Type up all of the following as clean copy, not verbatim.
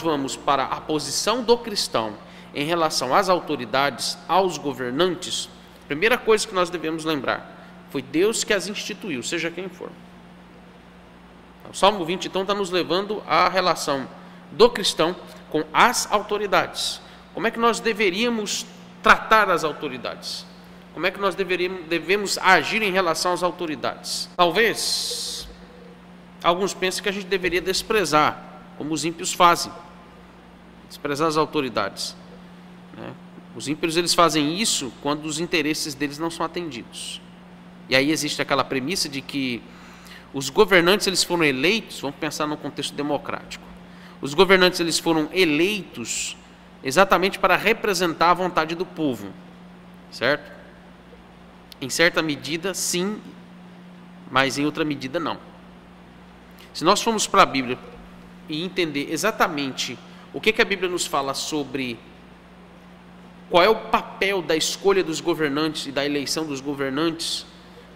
nós vamos para a posição do cristão em relação às autoridades, aos governantes, a primeira coisa que nós devemos lembrar, foi Deus que as instituiu, seja quem for. O Salmo 20, então, está nos levando à relação do cristão com as autoridades. Como é que nós deveríamos tratar as autoridades? Como é que nós devemos agir em relação às autoridades? Talvez alguns pensem que a gente deveria desprezar, como os ímpios fazem, desprezar as autoridades, né? Os ímpios, eles fazem isso quando os interesses deles não são atendidos. E aí existe aquela premissa de que os governantes, eles foram eleitos, vamos pensar no contexto democrático, os governantes, eles foram eleitos exatamente para representar a vontade do povo, certo? Em certa medida, sim, mas em outra medida, não. Se nós formos para a Bíblia e entender exatamente o que a Bíblia nos fala sobre qual é o papel da escolha dos governantes e da eleição dos governantes,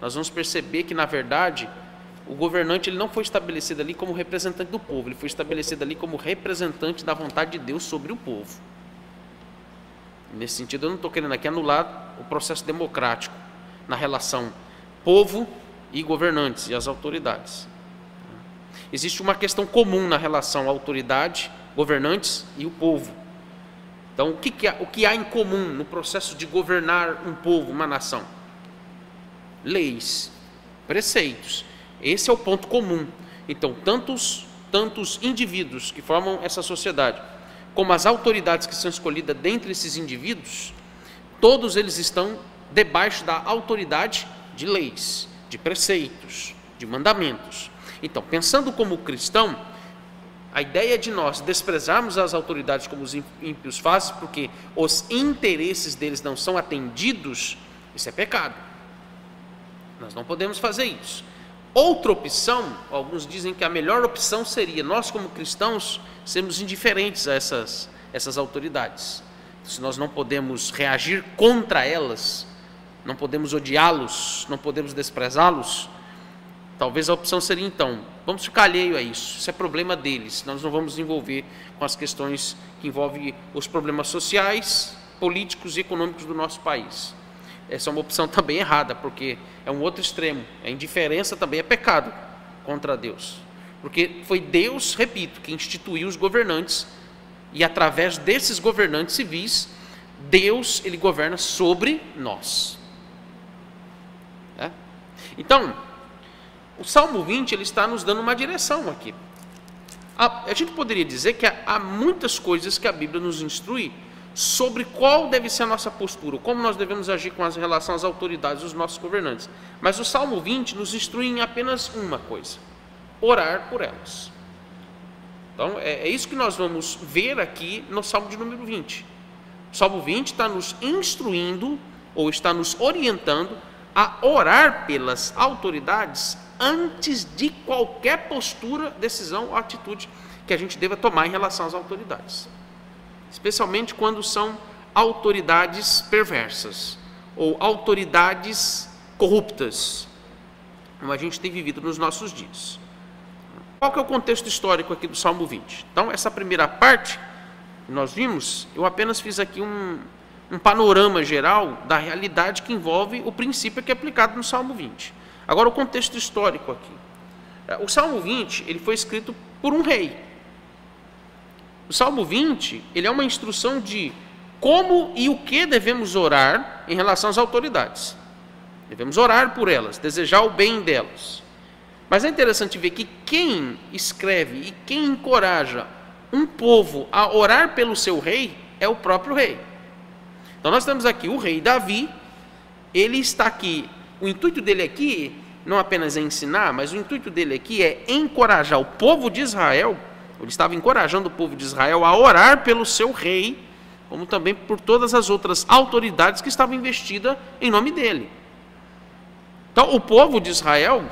nós vamos perceber que, na verdade, o governante, ele não foi estabelecido ali como representante do povo, ele foi estabelecido ali como representante da vontade de Deus sobre o povo. Nesse sentido, eu não estou querendo aqui anular o processo democrático na relação povo e governantes e as autoridades. Existe uma questão comum na relação autoridade, governantes e o povo. Então, o que há em comum no processo de governar um povo, uma nação? Leis, preceitos. Esse é o ponto comum. Então, tantos indivíduos que formam essa sociedade, como as autoridades que são escolhidas dentre esses indivíduos, todos eles estão debaixo da autoridade de leis, de preceitos, de mandamentos. Então, pensando como cristão, a ideia de nós desprezarmos as autoridades como os ímpios fazem, porque os interesses deles não são atendidos, isso é pecado. Nós não podemos fazer isso. Outra opção, alguns dizem que a melhor opção seria nós, como cristãos, sermos indiferentes a essas autoridades. Se nós não podemos reagir contra elas, não podemos odiá-los, não podemos desprezá-los, talvez a opção seria então, vamos ficar alheio a isso é problema deles, nós não vamos nos envolver com as questões que envolvem os problemas sociais, políticos e econômicos do nosso país. Essa é uma opção também errada, porque é um outro extremo, a indiferença também é pecado contra Deus, porque foi Deus, repito, que instituiu os governantes, e através desses governantes civis, Deus, ele governa sobre nós. Então, o Salmo 20, ele está nos dando uma direção aqui. A gente poderia dizer que há muitas coisas que a Bíblia nos instrui sobre qual deve ser a nossa postura, como nós devemos agir com as relação às autoridades dos nossos governantes. Mas o Salmo 20 nos instrui em apenas uma coisa: orar por elas. Então, é isso que nós vamos ver aqui no Salmo de número 20. O Salmo 20 está nos instruindo, ou está nos orientando, a orar pelas autoridades antes de qualquer postura, decisão ou atitude que a gente deva tomar em relação às autoridades. Especialmente quando são autoridades perversas ou autoridades corruptas, como a gente tem vivido nos nossos dias. Qual que é o contexto histórico aqui do Salmo 20? Então, essa primeira parte que nós vimos, eu apenas fiz aqui um panorama geral da realidade que envolve o princípio que é aplicado no Salmo 20. Agora, o contexto histórico aqui. O Salmo 20, ele foi escrito por um rei. O Salmo 20, ele é uma instrução de como e o que devemos orar em relação às autoridades. Devemos orar por elas, desejar o bem delas. Mas é interessante ver que quem escreve e quem encoraja um povo a orar pelo seu rei é o próprio rei. Então nós temos aqui o rei Davi, ele está aqui, o intuito dele aqui não apenas é ensinar, mas o intuito dele aqui é encorajar o povo de Israel. Ele estava encorajando o povo de Israel a orar pelo seu rei, como também por todas as outras autoridades que estavam investidas em nome dele. Então o povo de Israel,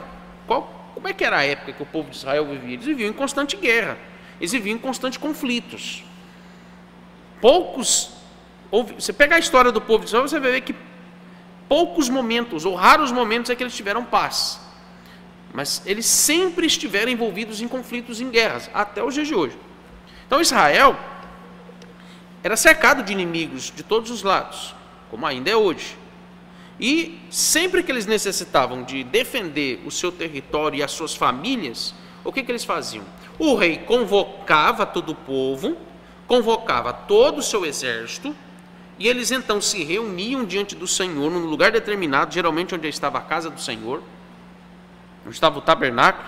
como é que era a época que o povo de Israel vivia? Eles viviam em constante guerra, eles viviam em constantes conflitos. Você pega a história do povo de Israel, você vai ver que poucos momentos, ou raros momentos, é que eles tiveram paz. Mas eles sempre estiveram envolvidos em conflitos, em guerras, até os dias de hoje. Então Israel era cercado de inimigos de todos os lados, como ainda é hoje. E sempre que eles necessitavam de defender o seu território e as suas famílias, o que eles faziam? O rei convocava todo o povo, convocava todo o seu exército, e eles então se reuniam diante do Senhor, num lugar determinado, geralmente onde estava a casa do Senhor, onde estava o tabernáculo,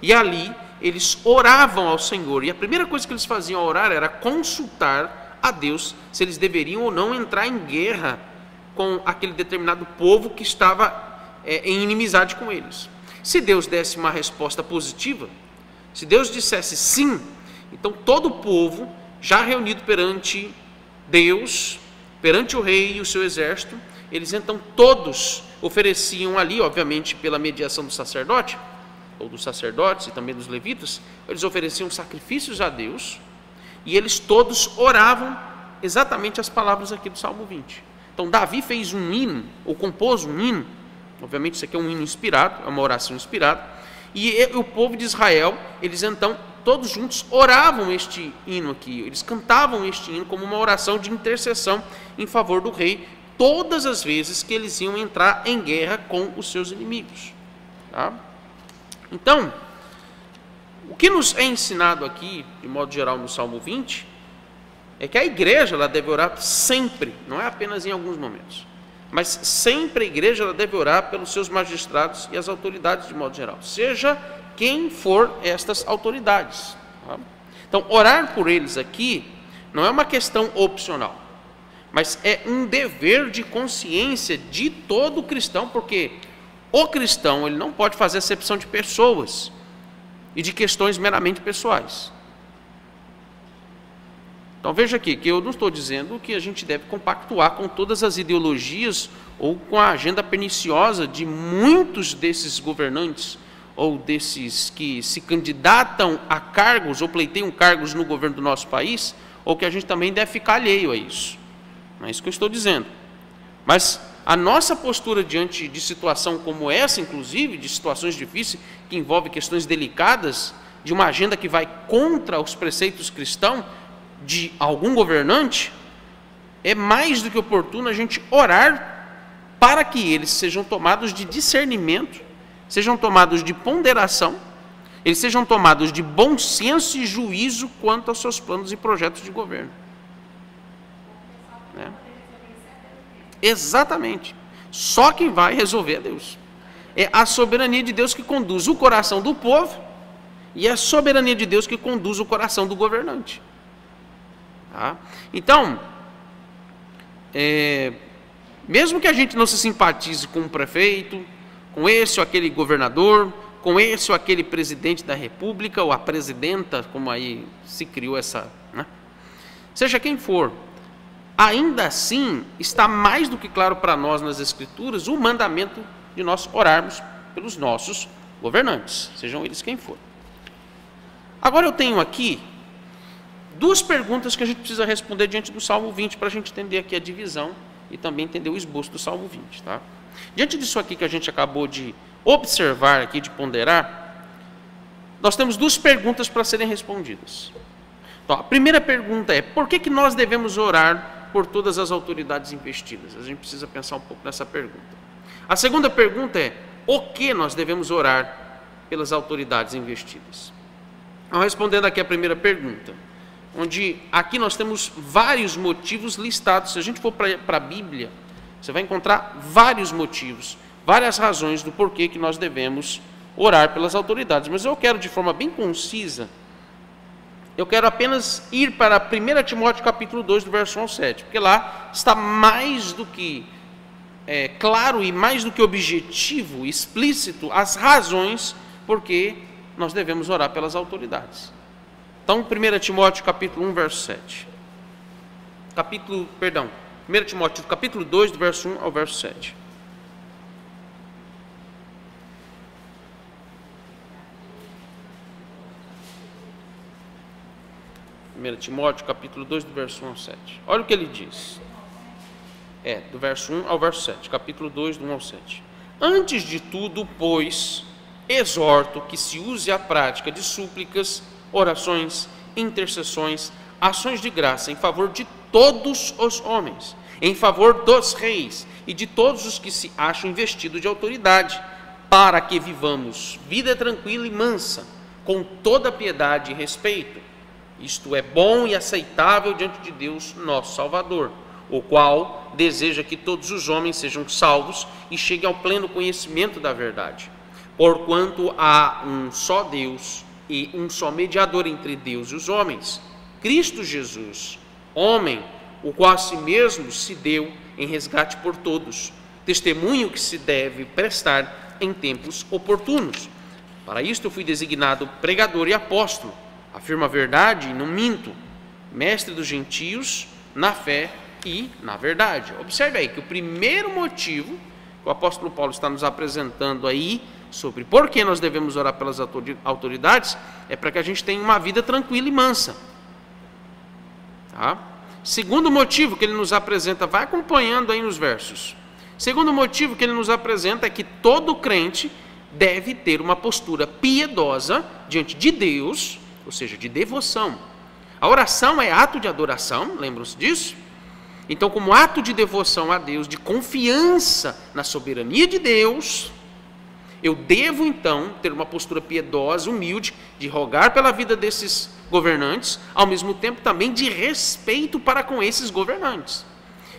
e ali eles oravam ao Senhor. E a primeira coisa que eles faziam ao orar era consultar a Deus se eles deveriam ou não entrar em guerra com aquele determinado povo que estava em inimizade com eles. Se Deus desse uma resposta positiva, se Deus dissesse sim, então todo o povo, já reunido perante Deus, perante o rei e o seu exército, eles então todos ofereciam ali, obviamente pela mediação do sacerdote, ou dos sacerdotes e também dos levitas, eles ofereciam sacrifícios a Deus, e eles todos oravam exatamente as palavras aqui do Salmo 20. Então Davi fez um hino, ou compôs um hino, obviamente isso aqui é um hino inspirado, é uma oração inspirada, e o povo de Israel, eles então, todos juntos, oravam este hino aqui, eles cantavam este hino como uma oração de intercessão em favor do rei, todas as vezes que eles iam entrar em guerra com os seus inimigos. Tá? Então, o que nos é ensinado aqui, de modo geral, no Salmo 20, é que a igreja ela deve orar sempre, não é apenas em alguns momentos, mas sempre a igreja ela deve orar pelos seus magistrados e as autoridades de modo geral, seja quem for estas autoridades. Tá? Então, orar por eles aqui não é uma questão opcional, mas é um dever de consciência de todo cristão, porque o cristão ele não pode fazer acepção de pessoas e de questões meramente pessoais. Então veja aqui, que eu não estou dizendo que a gente deve compactuar com todas as ideologias ou com a agenda perniciosa de muitos desses governantes ou desses que se candidatam a cargos ou pleiteiam cargos no governo do nosso país, ou que a gente também deve ficar alheio a isso. Não é isso que eu estou dizendo. Mas a nossa postura diante de situação como essa, inclusive, de situações difíceis, que envolvem questões delicadas, de uma agenda que vai contra os preceitos cristãos, de algum governante, é mais do que oportuno a gente orar para que eles sejam tomados de discernimento, sejam tomados de ponderação, eles sejam tomados de bom senso e juízo quanto aos seus planos e projetos de governo. Né? Exatamente. Só quem vai resolver é Deus. É a soberania de Deus que conduz o coração do povo e é a soberania de Deus que conduz o coração do governante. Tá? Então, mesmo que a gente não se simpatize com o prefeito, com esse ou aquele governador, com esse ou aquele presidente da república, ou a presidenta, como aí se criou essa, né? Seja quem for, ainda assim está mais do que claro para nós nas Escrituras o mandamento de nós orarmos pelos nossos governantes, sejam eles quem for. Agora eu tenho aqui duas perguntas que a gente precisa responder diante do Salmo 20, para a gente entender aqui a divisão e também entender o esboço do Salmo 20. Tá? Diante disso aqui que a gente acabou de observar aqui, de ponderar, nós temos duas perguntas para serem respondidas. Então, a primeira pergunta é, por que nós devemos orar por todas as autoridades investidas? A gente precisa pensar um pouco nessa pergunta. A segunda pergunta é, o que nós devemos orar pelas autoridades investidas? Então, respondendo aqui a primeira pergunta, onde aqui nós temos vários motivos listados. Se a gente for para a Bíblia, você vai encontrar vários motivos, várias razões do porquê que nós devemos orar pelas autoridades. Mas eu quero, de forma bem concisa, eu quero apenas ir para 1 Timóteo capítulo 2, do verso 1 ao 7, porque lá está mais do que claro e mais do que objetivo, explícito, as razões por que nós devemos orar pelas autoridades. Então, 1 Timóteo capítulo 1, verso 7. 1 Timóteo capítulo 2, do verso 1 ao verso 7. Timóteo capítulo 2, do verso 1 ao 7. Olha o que ele diz. Do verso 1 ao verso 7. Capítulo 2, do 1 ao 7. Antes de tudo, pois, exorto que se use a prática de súplicas, orações intercessões, ações de graça em favor de todos os homens, em favor dos reis e de todos os que se acham investidos de autoridade, para que vivamos vida tranquila e mansa, com toda piedade e respeito. Isto é bom e aceitável diante de Deus, nosso Salvador, o qual deseja que todos os homens sejam salvos e cheguem ao pleno conhecimento da verdade. Porquanto há um só Deus e um só mediador entre Deus e os homens, Cristo Jesus, homem, o qual a si mesmo se deu em resgate por todos, testemunho que se deve prestar em tempos oportunos. Para isto eu fui designado pregador e apóstolo, afirmo a verdade e não minto, mestre dos gentios na fé e na verdade. Observe aí que o primeiro motivo que o apóstolo Paulo está nos apresentando aí, sobre por que nós devemos orar pelas autoridades, é para que a gente tenha uma vida tranquila e mansa. Tá? Segundo motivo que ele nos apresenta, vai acompanhando aí nos versos. Segundo motivo que ele nos apresenta é que todo crente deve ter uma postura piedosa diante de Deus, ou seja, de devoção. A oração é ato de adoração, lembram-se disso? Então, como ato de devoção a Deus, de confiança na soberania de Deus, eu devo então ter uma postura piedosa, humilde, de rogar pela vida desses governantes, ao mesmo tempo também de respeito para com esses governantes.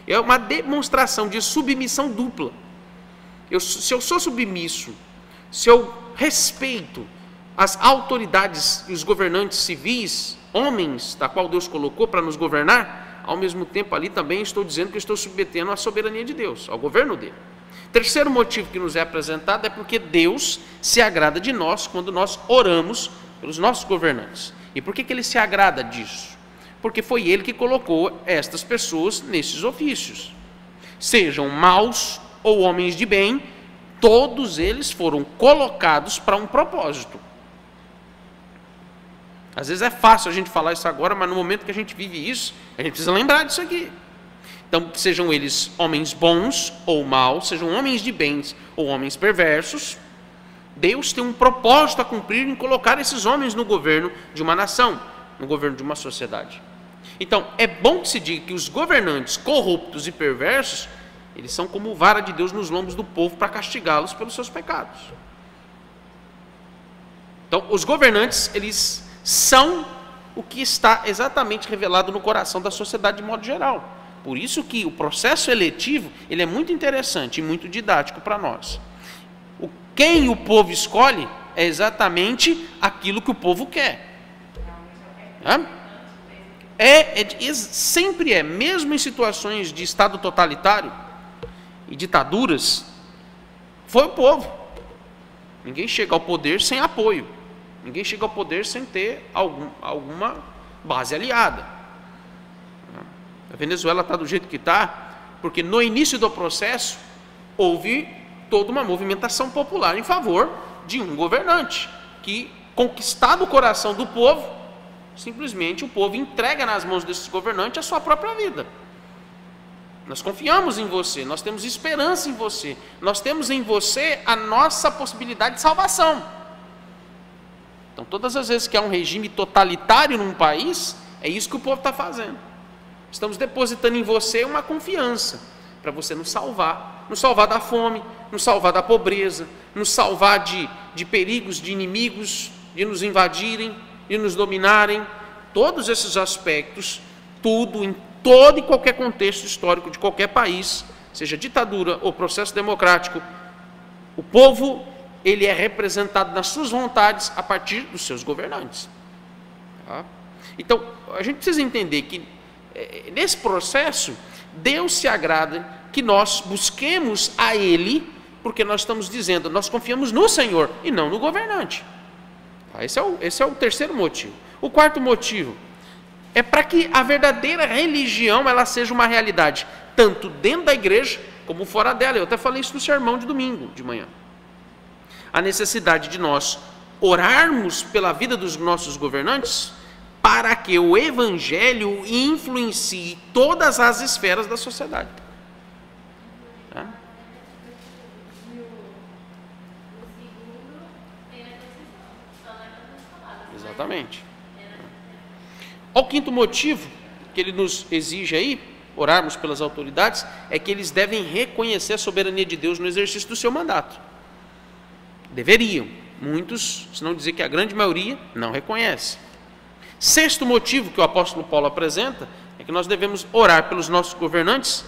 É uma demonstração de submissão dupla. Se eu sou submisso, se eu respeito as autoridades e os governantes civis, homens da qual Deus colocou para nos governar, ao mesmo tempo ali também estou dizendo que eu estou submetendo à soberania de Deus, ao governo dele. Terceiro motivo que nos é apresentado é porque Deus se agrada de nós quando nós oramos pelos nossos governantes. E por que ele se agrada disso? Porque foi ele que colocou estas pessoas nesses ofícios. Sejam maus ou homens de bem, todos eles foram colocados para um propósito. Às vezes é fácil a gente falar isso agora, mas no momento que a gente vive isso, a gente precisa lembrar disso aqui. Então, sejam eles homens bons ou maus, sejam homens de bens ou homens perversos, Deus tem um propósito a cumprir em colocar esses homens no governo de uma nação, no governo de uma sociedade. Então, é bom que se diga que os governantes corruptos e perversos, eles são como vara de Deus nos lombos do povo para castigá-los pelos seus pecados. Então, os governantes, eles são o que está exatamente revelado no coração da sociedade de modo geral. Por isso que o processo eletivo, ele é muito interessante e muito didático para nós. Quem o povo escolhe é exatamente aquilo que o povo quer. Sempre é, mesmo em situações de Estado totalitário e ditaduras, foi o povo. Ninguém chega ao poder sem apoio. Ninguém chega ao poder sem ter alguma base aliada. A Venezuela está do jeito que está, porque no início do processo houve toda uma movimentação popular em favor de um governante, que, conquistado o coração do povo, simplesmente o povo entrega nas mãos desses governantes a sua própria vida. Nós confiamos em você, nós temos esperança em você, nós temos em você a nossa possibilidade de salvação. Então, todas as vezes que há um regime totalitário num país, é isso que o povo está fazendo. Estamos depositando em você uma confiança para você nos salvar da fome, nos salvar da pobreza, nos salvar de perigos, de inimigos, de nos invadirem, de nos dominarem. Todos esses aspectos, tudo, em todo e qualquer contexto histórico de qualquer país, seja ditadura ou processo democrático, o povo, ele é representado nas suas vontades a partir dos seus governantes. Tá? Então, a gente precisa entender que nesse processo, Deus se agrada que nós busquemos a Ele, porque nós estamos dizendo, nós confiamos no Senhor e não no governante. Esse é o terceiro motivo. O quarto motivo é para que a verdadeira religião ela seja uma realidade, tanto dentro da igreja como fora dela. Eu até falei isso no sermão de domingo de manhã. A necessidade de nós orarmos pela vida dos nossos governantes para que o evangelho influencie todas as esferas da sociedade. Tá? Exatamente. O quinto motivo que ele nos exige aí, orarmos pelas autoridades, é que eles devem reconhecer a soberania de Deus no exercício do seu mandato. Deveriam. Muitos, se não dizer que a grande maioria, não reconhece. Sexto motivo que o apóstolo Paulo apresenta é que nós devemos orar pelos nossos governantes.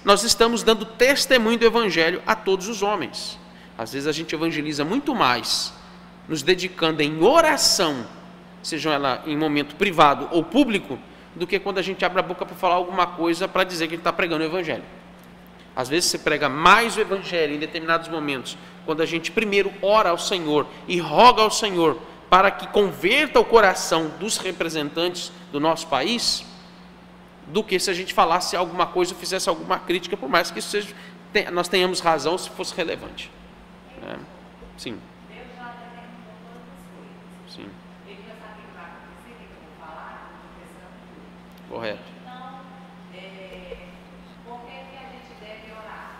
Nós estamos dando testemunho do evangelho a todos os homens. Às vezes a gente evangeliza muito mais nos dedicando em oração, seja ela em momento privado ou público, do que quando a gente abre a boca para falar alguma coisa para dizer que a gente está pregando o evangelho. Às vezes você prega mais o evangelho em determinados momentos, quando a gente primeiro ora ao Senhor e roga ao Senhor para que converta o coração dos representantes do nosso país, do que se a gente falasse alguma coisa ou fizesse alguma crítica, por mais que isso seja, nós tenhamos razão se fosse relevante. Sim. Deus já determinou todas as coisas. Sim. Ele já sabe o que vai acontecer, o que eu vou falar, tudo. Correto. Então, por que a gente deve orar?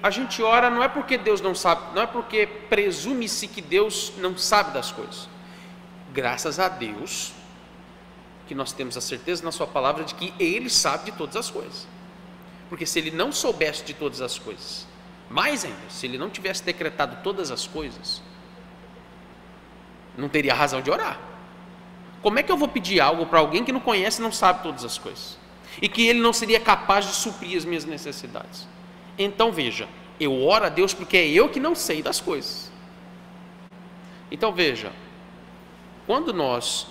A gente ora não é porque Deus não sabe, não é porque presume-se que Deus não sabe das coisas. Graças a Deus que nós temos a certeza na sua palavra de que Ele sabe de todas as coisas. Porque se Ele não soubesse de todas as coisas, mais ainda, se Ele não tivesse decretado todas as coisas, não teria razão de orar. Como é que eu vou pedir algo para alguém que não conhece e não sabe todas as coisas? E que Ele não seria capaz de suprir as minhas necessidades? Então veja, eu oro a Deus porque é eu que não sei das coisas. Então veja, quando nós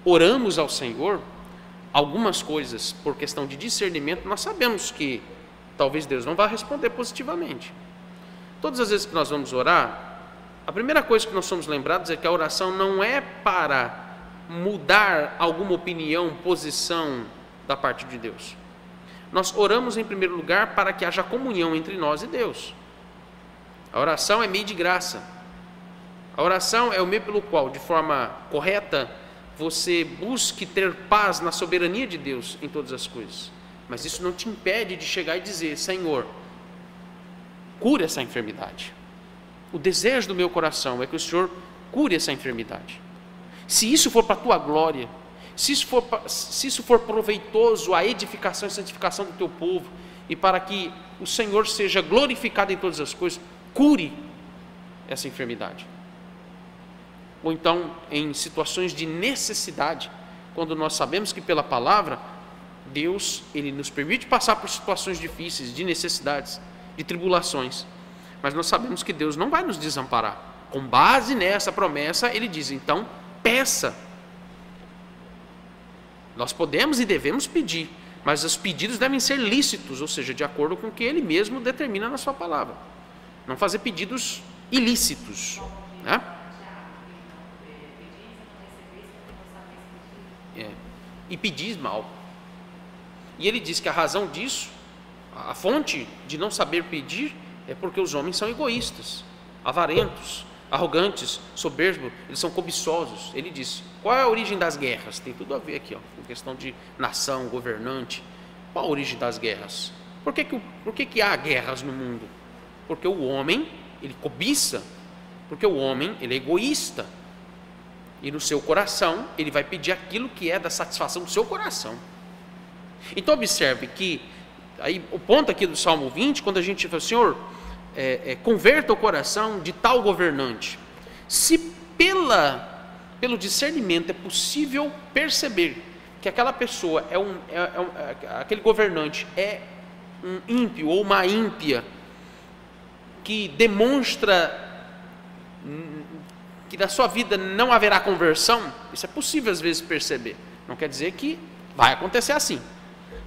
oramos ao Senhor, algumas coisas, por questão de discernimento, nós sabemos que talvez Deus não vá responder positivamente. Todas as vezes que nós vamos orar, a primeira coisa que nós somos lembrados é que a oração não é para mudar alguma opinião, posição da parte de Deus. Nós oramos em primeiro lugar para que haja comunhão entre nós e Deus. A oração é meio de graça. A oração é o meio pelo qual, de forma correta, você busque ter paz na soberania de Deus em todas as coisas. Mas isso não te impede de chegar e dizer: Senhor, cure essa enfermidade. O desejo do meu coração é que o Senhor cure essa enfermidade. Se isso for para a tua glória, se isso for proveitoso à edificação e santificação do teu povo, e para que o Senhor seja glorificado em todas as coisas, cure essa enfermidade. Ou então, em situações de necessidade, quando nós sabemos que pela palavra, Deus, Ele nos permite passar por situações difíceis, de necessidades, de tribulações, mas nós sabemos que Deus não vai nos desamparar. Com base nessa promessa, Ele diz: então, peça. Nós podemos e devemos pedir, mas os pedidos devem ser lícitos, ou seja, de acordo com o que Ele mesmo determina na sua palavra. Não fazer pedidos ilícitos, né? E pedis mal. E ele diz que a razão disso, a fonte de não saber pedir, é porque os homens são egoístas, avarentos, arrogantes, soberbos, eles são cobiçosos. Ele diz: qual é a origem das guerras? Tem tudo a ver aqui, com questão de nação, governante. Qual a origem das guerras? Por que há guerras no mundo? Porque o homem, ele cobiça, porque o homem, ele é egoísta. E no seu coração, ele vai pedir aquilo que é da satisfação do seu coração. Então observe que, aí, o ponto aqui do Salmo 20, quando a gente fala: Senhor, converta o coração de tal governante. Se pelo discernimento é possível perceber que aquela pessoa aquele governante é um ímpio ou uma ímpia, que demonstra que na sua vida não haverá conversão, isso é possível às vezes perceber. Não quer dizer que vai acontecer assim,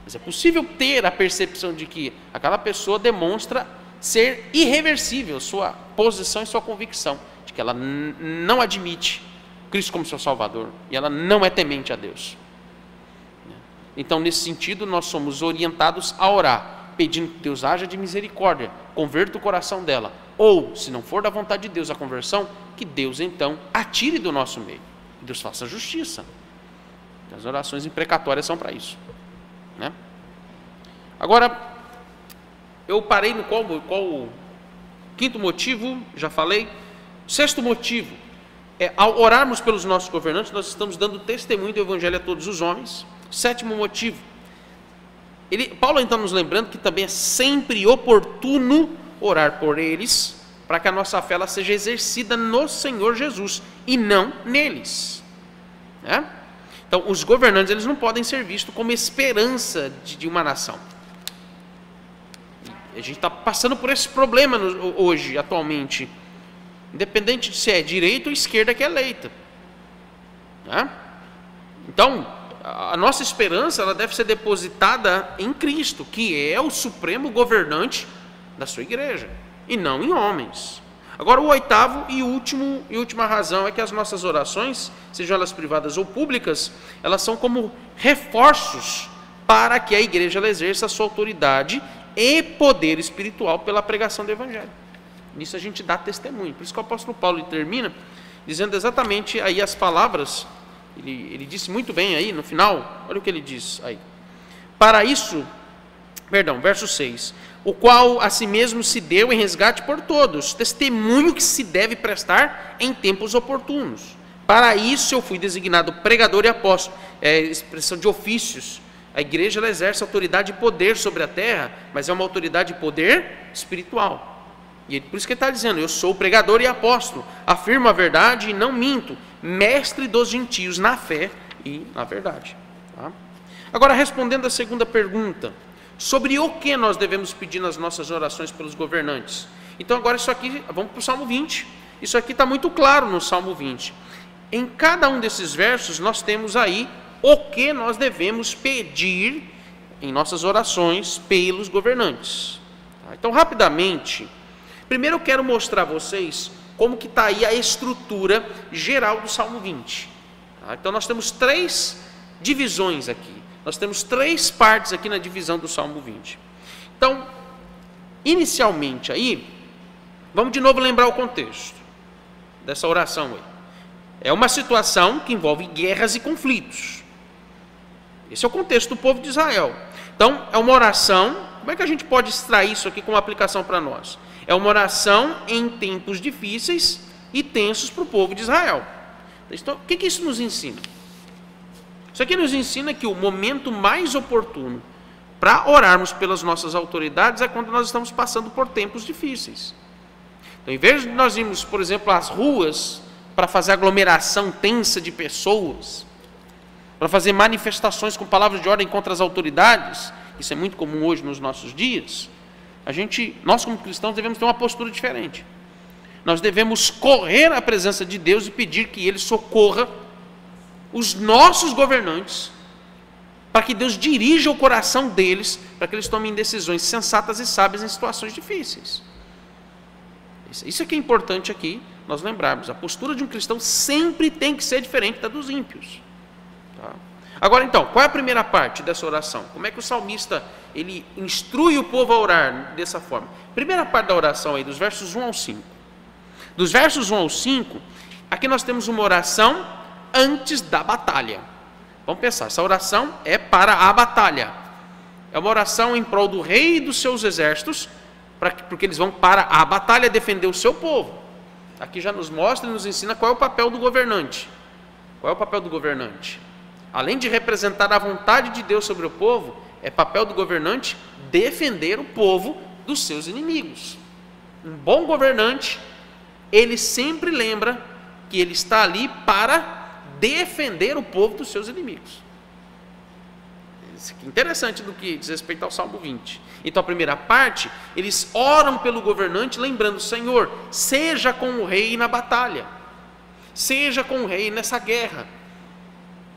mas é possível ter a percepção de que aquela pessoa demonstra ser irreversível sua posição e sua convicção, de que ela não admite Cristo como seu Salvador, e ela não é temente a Deus. Então, nesse sentido, nós somos orientados a orar, pedindo que Deus haja de misericórdia, converta o coração dela, ou, se não for da vontade de Deus a conversão, que Deus então atire do nosso meio, que Deus faça justiça. As orações imprecatórias são para isso, né? Agora, eu parei no qual quinto motivo, já falei. Sexto motivo ao orarmos pelos nossos governantes, nós estamos dando testemunho do Evangelho a todos os homens. Sétimo motivo. Paulo então nos lembrando que também é sempre oportuno orar por eles, para que a nossa fé ela seja exercida no Senhor Jesus e não neles. Né? Então, os governantes eles não podem ser vistos como esperança de uma nação. A gente está passando por esse problema hoje, atualmente. Independente de se é direita ou esquerda que é eleita. Né? Então, a nossa esperança ela deve ser depositada em Cristo, que é o supremo governante da sua igreja, e não em homens. Agora, o oitavo e última razão é que as nossas orações, sejam elas privadas ou públicas, elas são como reforços para que a igreja ela exerça a sua autoridade e poder espiritual pela pregação do Evangelho. Nisso a gente dá testemunho. Por isso que o apóstolo Paulo termina dizendo exatamente aí as palavras. Ele disse muito bem aí no final, olha o que ele diz aí. Verso 6. O qual a si mesmo se deu em resgate por todos, testemunho que se deve prestar em tempos oportunos. Para isso eu fui designado pregador e apóstolo. É expressão de ofícios. A igreja ela exerce autoridade e poder sobre a terra, mas é uma autoridade e poder espiritual. E por isso que ele está dizendo, eu sou pregador e apóstolo, afirmo a verdade e não minto, mestre dos gentios na fé e na verdade. Tá? Agora, respondendo a segunda pergunta, sobre o que nós devemos pedir nas nossas orações pelos governantes. Então agora isso aqui, vamos para o Salmo 20, isso aqui está muito claro no Salmo 20. Em cada um desses versos nós temos aí o que nós devemos pedir em nossas orações pelos governantes. Tá? Então rapidamente, primeiro eu quero mostrar a vocês como que está aí a estrutura geral do Salmo 20. Tá? Então nós temos 3 divisões aqui. Nós temos 3 partes aqui na divisão do Salmo 20. Então, inicialmente aí, vamos de novo lembrar o contexto dessa oração aí. É uma situação que envolve guerras e conflitos. Esse é o contexto do povo de Israel. Então, é uma oração. Como é que a gente pode extrair isso aqui como aplicação para nós? É uma oração em tempos difíceis e tensos para o povo de Israel. Então, o que isso nos ensina? Isso aqui nos ensina que o momento mais oportuno para orarmos pelas nossas autoridades é quando nós estamos passando por tempos difíceis. Então, em vez de nós irmos, por exemplo, às ruas para fazer aglomeração tensa de pessoas, para fazer manifestações com palavras de ordem contra as autoridades, isso é muito comum hoje nos nossos dias, nós como cristãos devemos ter uma postura diferente. Nós devemos correr à presença de Deus e pedir que Ele socorra os nossos governantes, para que Deus dirija o coração deles, para que eles tomem decisões sensatas e sábias em situações difíceis. Isso é que é importante aqui, nós lembrarmos. A postura de um cristão sempre tem que ser diferente da dos ímpios. Tá? Agora então, qual é a primeira parte dessa oração? Como é que o salmista ele instrui o povo a orar dessa forma? Primeira parte da oração aí, dos versos 1 ao 5. Dos versos 1 ao 5, aqui nós temos uma oração antes da batalha. Vamos pensar, essa oração é para a batalha. É uma oração em prol do rei e dos seus exércitos, porque eles vão para a batalha defender o seu povo. Aqui já nos mostra e nos ensina qual é o papel do governante. Qual é o papel do governante? Além de representar a vontade de Deus sobre o povo, é papel do governante defender o povo dos seus inimigos. Um bom governante, ele sempre lembra que ele está ali para defender o povo dos seus inimigos. Isso aqui é interessante do que diz respeito ao Salmo 20. Então a primeira parte, eles oram pelo governante lembrando, Senhor, seja com o rei na batalha, seja com o rei nessa guerra,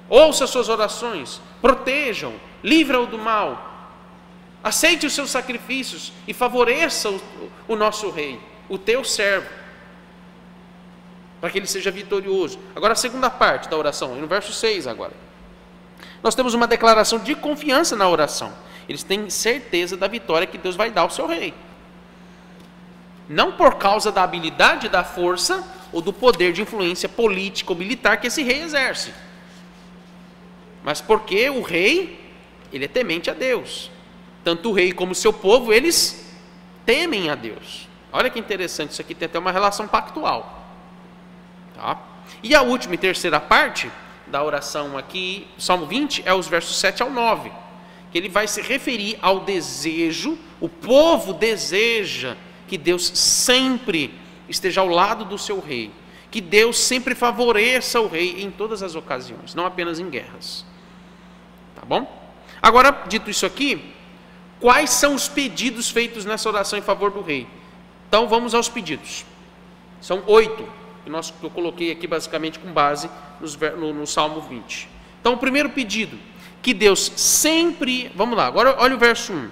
ouça as suas orações, protejam, livra-o do mal, aceite os seus sacrifícios e favoreça o nosso rei, o teu servo, para que ele seja vitorioso. Agora a segunda parte da oração, no verso 6 agora. Nós temos uma declaração de confiança na oração. Eles têm certeza da vitória que Deus vai dar ao seu rei. Não por causa da habilidade, da força ou do poder de influência política ou militar que esse rei exerce. Mas porque o rei, ele é temente a Deus. Tanto o rei como o seu povo, eles temem a Deus. Olha que interessante, isso aqui tem até uma relação pactual. Tá? E a última e terceira parte da oração aqui, Salmo 20, é os versos 7 ao 9, que ele vai se referir ao desejo, o povo deseja que Deus sempre esteja ao lado do seu rei, que Deus sempre favoreça o rei em todas as ocasiões, não apenas em guerras. Tá bom? Agora, dito isso aqui, quais são os pedidos feitos nessa oração em favor do rei? Então, vamos aos pedidos. São 8, que eu coloquei aqui basicamente com base no Salmo 20. Então, o primeiro pedido, que Deus sempre... Vamos lá, agora olha o verso 1.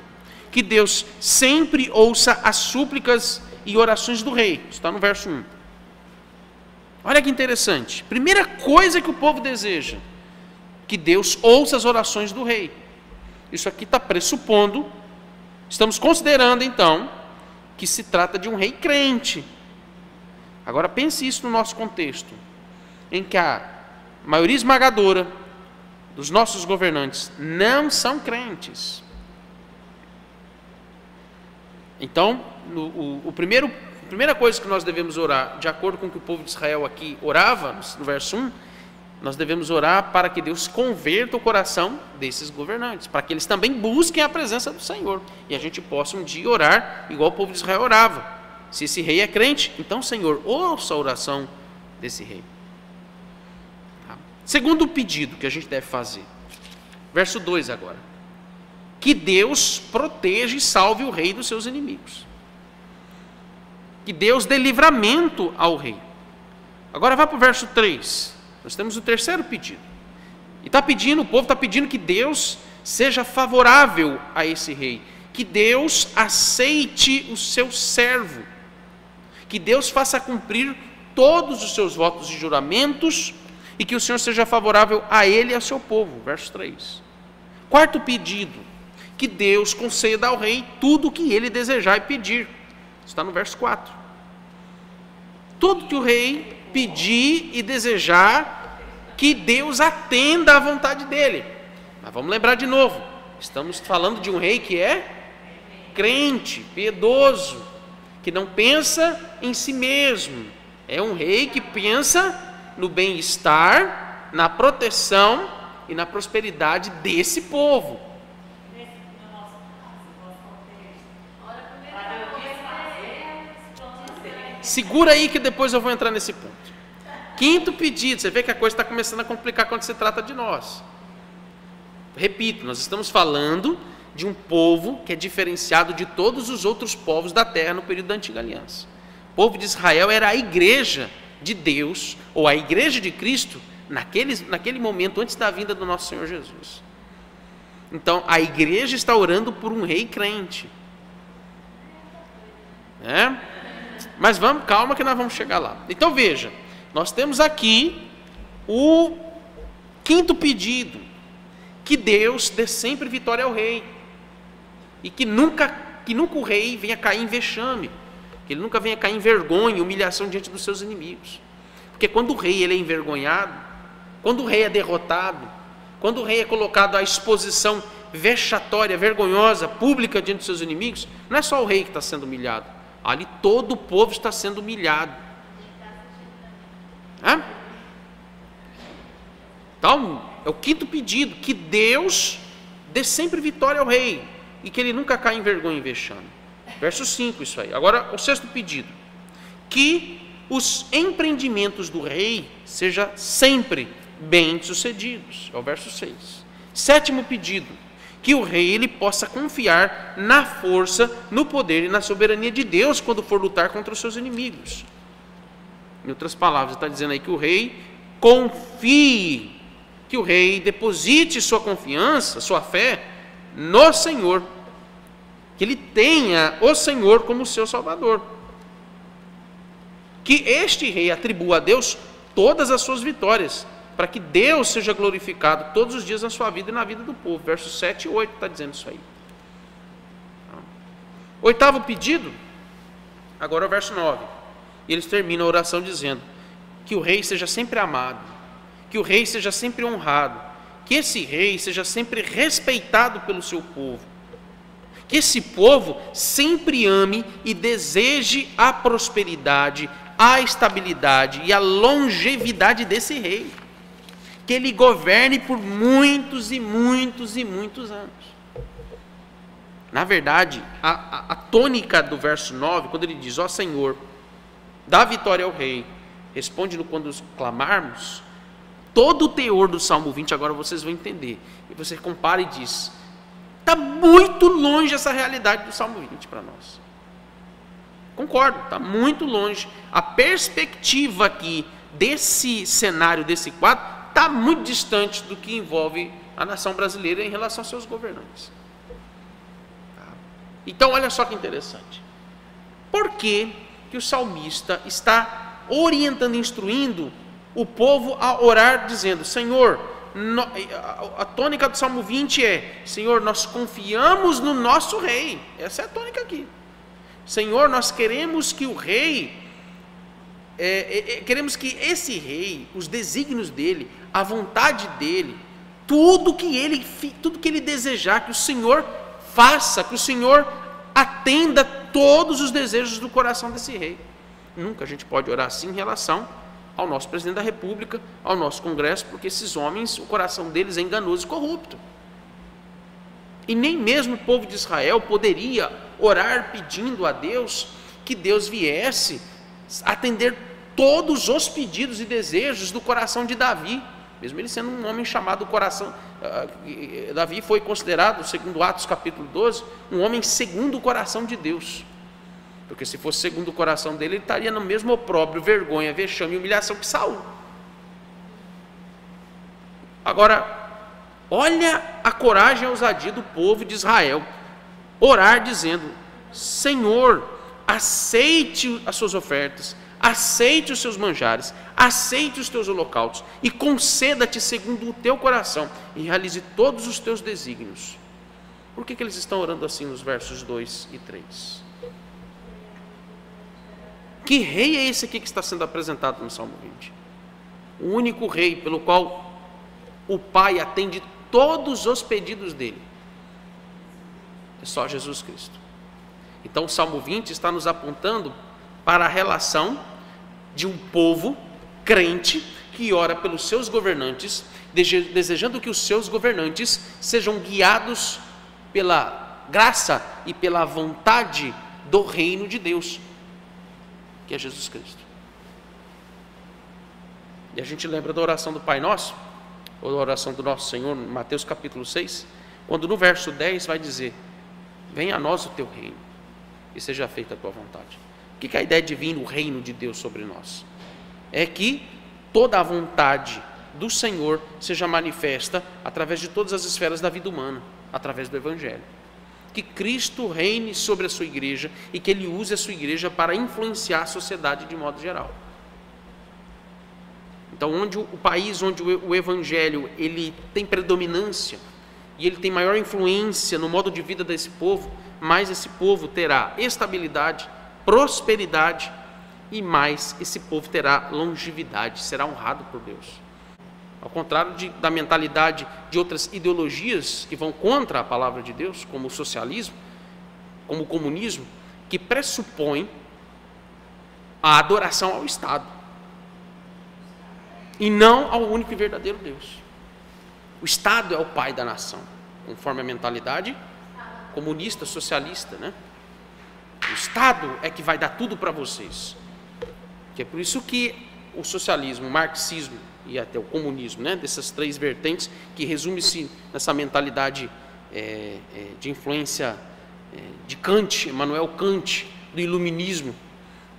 Que Deus sempre ouça as súplicas e orações do rei. Está no verso 1. Olha que interessante. Primeira coisa que o povo deseja, que Deus ouça as orações do rei. Isso aqui está pressupondo, estamos considerando então, que se trata de um rei crente. Agora pense isso no nosso contexto, em que a maioria esmagadora dos nossos governantes não são crentes. Então, a primeira coisa que nós devemos orar, de acordo com o que o povo de Israel aqui orava, no verso 1, nós devemos orar para que Deus converta o coração desses governantes, para que eles também busquem a presença do Senhor, e a gente possa um dia orar igual o povo de Israel orava. Se esse rei é crente, então, Senhor, ouça a oração desse rei. Tá? Segundo pedido que a gente deve fazer, verso 2 agora. Que Deus proteja e salve o rei dos seus inimigos. Que Deus dê livramento ao rei. Agora vai para o verso 3. Nós temos o terceiro pedido. E o povo está pedindo que Deus seja favorável a esse rei. Que Deus aceite o seu servo. Que Deus faça cumprir todos os seus votos e juramentos. E que o Senhor seja favorável a ele e ao seu povo. Verso 3. Quarto pedido. Que Deus conceda ao rei tudo o que ele desejar e pedir. Está no verso 4. Tudo que o rei pedir e desejar, que Deus atenda à vontade dele. Mas vamos lembrar de novo, estamos falando de um rei que é crente, piedoso, que não pensa em si mesmo. É um rei que pensa no bem-estar, na proteção e na prosperidade desse povo. Segura aí que depois eu vou entrar nesse ponto. Quinto pedido, você vê que a coisa está começando a complicar quando se trata de nós. Repito, nós estamos falando de um povo que é diferenciado de todos os outros povos da terra no período da Antiga Aliança. O povo de Israel era a igreja de Deus, ou a igreja de Cristo, naquele momento antes da vinda do nosso Senhor Jesus. Então, a igreja está orando por um rei crente. Mas calma que nós vamos chegar lá. Então veja, nós temos aqui o quinto pedido, que Deus dê sempre vitória ao rei, e que nunca o rei venha cair em vexame, que ele nunca venha cair em vergonha e humilhação diante dos seus inimigos. Porque quando o rei ele é envergonhado, quando o rei é derrotado, quando o rei é colocado à exposição vexatória, vergonhosa, pública diante dos seus inimigos, não é só o rei que está sendo humilhado, ali todo o povo está sendo humilhado. Então, é o quinto pedido, que Deus dê sempre vitória ao rei, e que ele nunca caia em vergonha e vexame. Verso 5, isso aí. Agora, o sexto pedido, que os empreendimentos do rei sejam sempre bem-sucedidos. É o verso 6. Sétimo pedido, que o rei ele possa confiar na força, no poder e na soberania de Deus quando for lutar contra os seus inimigos. Em outras palavras, está dizendo aí que o rei confie, que o rei deposite sua confiança, sua fé no Senhor, que ele tenha o Senhor como seu Salvador, que este rei atribua a Deus todas as suas vitórias, para que Deus seja glorificado todos os dias na sua vida e na vida do povo. Versos 7 e 8 está dizendo isso aí. Oitavo pedido, agora é o verso 9. E eles terminam a oração dizendo que o rei seja sempre amado, que o rei seja sempre honrado, que esse rei seja sempre respeitado pelo seu povo, que esse povo sempre ame e deseje a prosperidade, a estabilidade e a longevidade desse rei, que ele governe por muitos e muitos e muitos anos. Na verdade, a tônica do verso 9, quando ele diz, ó Senhor, dá vitória ao rei, responde-no quando clamarmos, todo o teor do Salmo 20, agora vocês vão entender. E você compara e diz, está muito longe essa realidade do Salmo 20 para nós. Concordo, está muito longe. A perspectiva aqui desse cenário, desse quadro, está muito distante do que envolve a nação brasileira em relação aos seus governantes. Então, olha só que interessante. Por que que o salmista está orientando, instruindo o povo a orar, dizendo, Senhor, a tônica do Salmo 20 é, Senhor, nós confiamos no nosso rei. Essa é a tônica aqui. Senhor, nós queremos que o rei, queremos que esse rei, os desígnios dele, a vontade dele, tudo que ele desejar, que o Senhor faça, que o Senhor atenda todos os desejos do coração desse rei. Nunca a gente pode orar assim em relação ao nosso presidente da República, ao nosso Congresso, porque esses homens, o coração deles é enganoso e corrupto. E nem mesmo o povo de Israel poderia orar pedindo a Deus que Deus viesse atender todos os pedidos e desejos do coração de Davi, mesmo ele sendo um homem chamado coração. Davi foi considerado, segundo Atos capítulo 12, um homem segundo o coração de Deus. Porque se fosse segundo o coração dele, ele estaria no mesmo opróbrio, vergonha, vexame e humilhação que Saul. Agora, olha a coragem e a ousadia do povo de Israel. Orar dizendo, Senhor, aceite as suas ofertas, aceite os seus manjares, aceite os teus holocaustos e conceda-te segundo o teu coração e realize todos os teus desígnios. Por que eles estão orando assim nos versos 2 e 3? Que rei é esse aqui que está sendo apresentado no Salmo 20? O único rei pelo qual o Pai atende todos os pedidos dele. É só Jesus Cristo. Então o Salmo 20 está nos apontando para a relação de um povo crente que ora pelos seus governantes, desejando que os seus governantes sejam guiados pela graça e pela vontade do reino de Deus, que é Jesus Cristo. E a gente lembra da oração do Pai Nosso, ou da oração do Nosso Senhor, em Mateus capítulo 6, quando no verso 10 vai dizer, venha a nós o teu reino, e seja feita a tua vontade. O que é a ideia de vir o reino de Deus sobre nós? É que toda a vontade do Senhor seja manifesta através de todas as esferas da vida humana, através do Evangelho. Que Cristo reine sobre a sua igreja e que Ele use a sua igreja para influenciar a sociedade de modo geral. Então, onde o país onde o Evangelho ele tem predominância e ele tem maior influência no modo de vida desse povo, mais esse povo terá estabilidade, prosperidade e mais esse povo terá longevidade, será honrado por Deus. Ao contrário da mentalidade de outras ideologias que vão contra a palavra de Deus, como o socialismo, como o comunismo, que pressupõe a adoração ao Estado e não ao único e verdadeiro Deus. O Estado é o pai da nação, conforme a mentalidade comunista, socialista, né? O Estado é que vai dar tudo para vocês. Que é por isso que o socialismo, o marxismo e até o comunismo, né, dessas três vertentes, que resume-se nessa mentalidade de influência de Kant, Immanuel Kant, do iluminismo,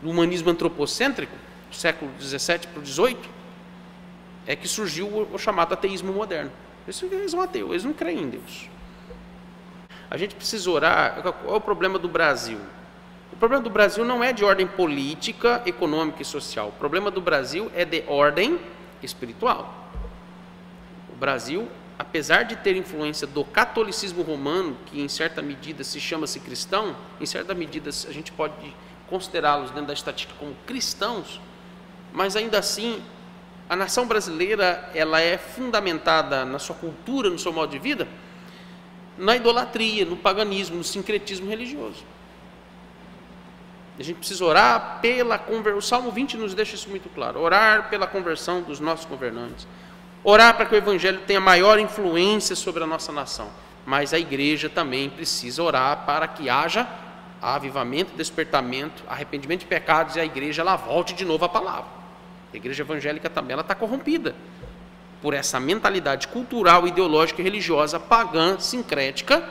do humanismo antropocêntrico, do século XVII para o XVIII, é que surgiu o chamado ateísmo moderno. Eles são ateus, eles não creem em Deus. A gente precisa orar. Qual é o problema do Brasil? O problema do Brasil não é de ordem política, econômica e social. O problema do Brasil é de ordem espiritual. O Brasil, apesar de ter influência do catolicismo romano, que em certa medida se chama-se cristão, em certa medida a gente pode considerá-los dentro da estatística como cristãos, mas ainda assim a nação brasileira ela é fundamentada na sua cultura, no seu modo de vida, na idolatria, no paganismo, no sincretismo religioso. A gente precisa orar pela conversão. O Salmo 20 nos deixa isso muito claro. Orar pela conversão dos nossos governantes. Orar para que o Evangelho tenha maior influência sobre a nossa nação. Mas a igreja também precisa orar para que haja avivamento, despertamento, arrependimento de pecados, e a igreja ela volte de novo à palavra. A igreja evangélica também está corrompida por essa mentalidade cultural, ideológica e religiosa pagã, sincrética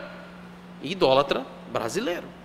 e idólatra brasileira.